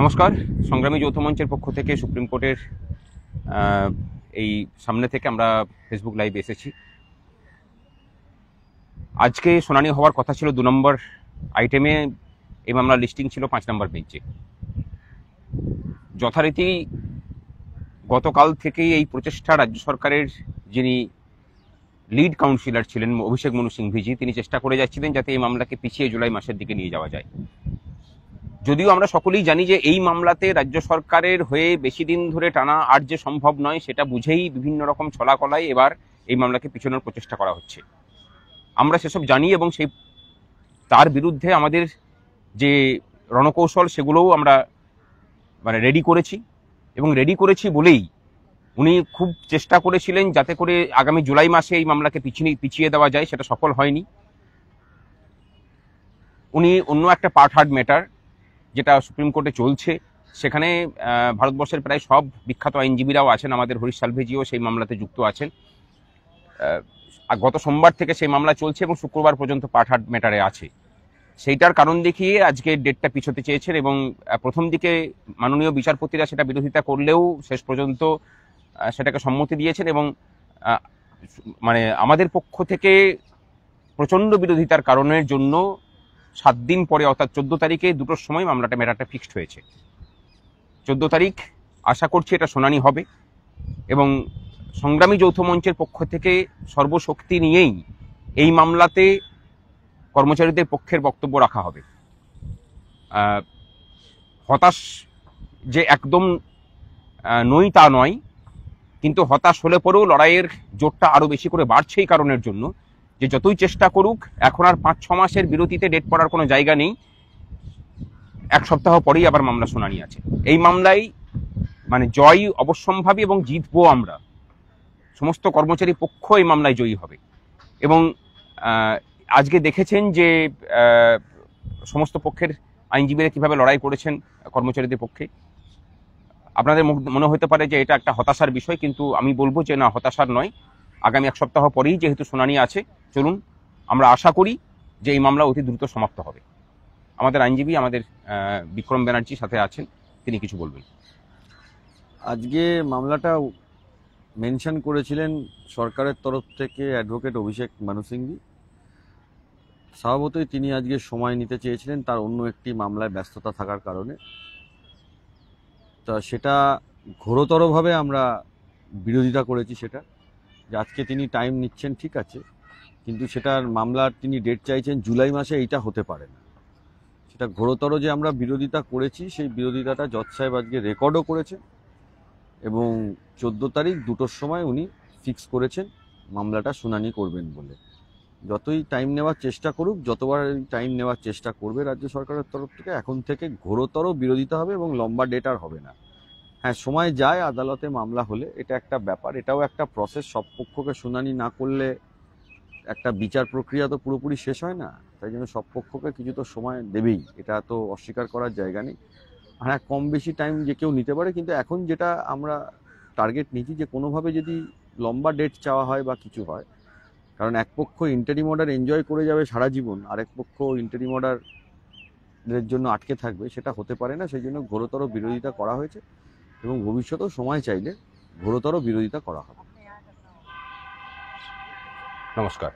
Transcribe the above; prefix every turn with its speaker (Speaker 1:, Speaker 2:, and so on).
Speaker 1: নমস্কার। সংগ্রামী যৌথ মঞ্চের পক্ষ থেকে সুপ্রিম কোর্টের এই সামনে থেকে আমরা ফেসবুক লাইভে এসেছি। আজকে শুনানি হওয়ার কথা ছিল 2 নম্বর আইটেমে, এই মামলার লিস্টিং ছিল 5 নম্বর বেঞ্চে। যথারীতি গতকাল থেকেই এই প্রচেষ্টা রাজ্য সরকারের যিনি লিড কাউন্সিলর ছিলেন অভিষেক মনু সিংভিজি, তিনি চেষ্টা করে যাচ্ছিলেন যাতে এই মামলাকে পিছিয়ে জুলাই মাসের দিকে নিয়ে যাওয়া যায়। যদিও আমরা সকলেই জানি যে এই মামলাতে রাজ্য সরকারের হয়ে বেশি দিন ধরে টানা আর যে সম্ভব নয়, সেটা বুঝেই বিভিন্ন রকম ছলাকলায় এবার এই মামলাকে পিছানোর প্রচেষ্টা করা হচ্ছে। আমরা সেসব জানি এবং সেই তার বিরুদ্ধে আমাদের যে রণকৌশল সেগুলোও আমরা রেডি করেছি, এবং রেডি করেছি বলেই উনি খুব চেষ্টা করেছিলেন যাতে করে আগামী জুলাই মাসে এই মামলাকে পিছিয়ে দেওয়া যায়। সেটা সফল হয়নি। উনি অন্য একটা পার্ট হার্ড ম্যাটার যেটা সুপ্রিম কোর্টে চলছে, সেখানে ভারতবর্ষের প্রায় সব বিখ্যাত আইনজীবীরাও আছেন, আমাদের হরিশ সালভেজিও সেই মামলাতে যুক্ত আছেন। গত সোমবার থেকে সেই মামলা চলছে এবং শুক্রবার পর্যন্ত পার্ট হার্ড ম্যাটারে আছে। সেইটার কারণ দেখিয়ে আজকে ডেটটা পিছোতে চেয়েছেন, এবং প্রথম দিকে মাননীয় বিচারপতিরা সেটা বিরোধিতা করলেও শেষ পর্যন্ত সেটাকে সম্মতি দিয়েছেন, এবং আমাদের পক্ষ থেকে প্রচণ্ড বিরোধিতার কারণের জন্য 7 দিন পরে অর্থাৎ 14 তারিখে 2টোর সময় ম্যাটারটা ফিক্সড হয়েছে। 14 তারিখ আশা করছি এটা শুনানি হবে, এবং সংগ্রামী যৌথ মঞ্চের পক্ষ থেকে সর্বশক্তি নিয়েই এই মামলাতে কর্মচারীদের পক্ষের বক্তব্য রাখা হবে। হতাশ যে একদম নই তা নয়, কিন্তু হতাশ হলে পরেও লড়াইয়ের জোরটা আরো বেশি করে বাড়ছে এই কারণের জন্য যে যতই চেষ্টা করুক এখন আর 5-6 মাসের বিরতিতে ডেট পড়ার কোনো জায়গা নেই। 1 সপ্তাহ পরেই আবার মামলা শুনানি আছে। এই মামলায় জয় অবশ্যম্ভাবী, এবং জিতবো আমরা। সমস্ত কর্মচারী পক্ষ এই মামলায় জয়ী হবে। এবং আজকে দেখেছেন যে সমস্ত পক্ষের আইনজীবীরা কিভাবে লড়াই করেছেন কর্মচারীদের পক্ষে। আপনাদের মনে হতে পারে যে এটা একটা হতাশার বিষয়, কিন্তু আমি বলবো যে না, হতাশার নয়। আগামী 1 সপ্তাহ পরেই যেহেতু শুনানি আছে, চলুন আমরা আশা করি যে এই মামলা অতি দ্রুত সমাপ্ত হবে। আমাদের আইনজীবী আমাদের বিক্রম ব্যানার্জি সাথে আছেন, তিনি কিছু বলবেন।
Speaker 2: আজকে মামলাটা মেনশন করেছিলেন সরকারের তরফ থেকে অ্যাডভোকেট অভিষেক মনু সিংভি। স্বভাবতই তিনি আজকে সময় নিতে চেয়েছিলেন তার অন্য একটি মামলায় ব্যস্ততা থাকার কারণে। তা সেটা ঘোরতরভাবে আমরা বিরোধিতা করেছি, সেটা যে আজকে তিনি টাইম নিচ্ছেন ঠিক আছে, কিন্তু সেটার মামলার তিনি ডেট চাইছেন জুলাই মাসে, এইটা হতে পারে না। সেটা ঘোরতর যে আমরা বিরোধিতা করেছি, সেই বিরোধিতাটা জজ সাহেব আজকে রেকর্ডও করেছেন, এবং 14 তারিখ 2টোর সময় উনি ফিক্স করেছেন মামলাটা শুনানি করবেন বলে। যতই টাইম নেওয়ার চেষ্টা করুক, যতবার টাইম নেওয়ার চেষ্টা করবে রাজ্য সরকারের তরফ থেকে, এখন থেকে ঘোরতর বিরোধিতা হবে এবং লম্বা ডেট আর হবে না। হ্যাঁ, সময় যায় আদালতে মামলা হলে, এটা একটা ব্যাপার, এটাও একটা প্রসেস। সব পক্ষকে শুনানি না করলে একটা বিচার প্রক্রিয়া তো পুরোপুরি শেষ হয় না। তাই জন্য সব পক্ষকে কিছু তো সময় দেবেই, এটা তো অস্বীকার করার জায়গা নেই। হ্যাঁ, কম বেশি টাইম যে কেউ নিতে পারে, কিন্তু এখন যেটা আমরা টার্গেট নিচ্ছি যে কোনোভাবে যদি লম্বা ডেট চাওয়া হয় বা কিছু হয়, কারণ এক পক্ষ ইন্টারিম অর্ডার এনজয় করে যাবে সারা জীবন, আরেক পক্ষ ইন্টারিম অর্ডারের জন্য আটকে থাকবে, সেটা হতে পারে না। সেই জন্য ঘোরতর বিরোধিতা করা হয়েছে, এবং ভবিষ্যতেও সময় চাইলে ঘোরতর বিরোধিতা করা হবে।
Speaker 1: নমস্কার।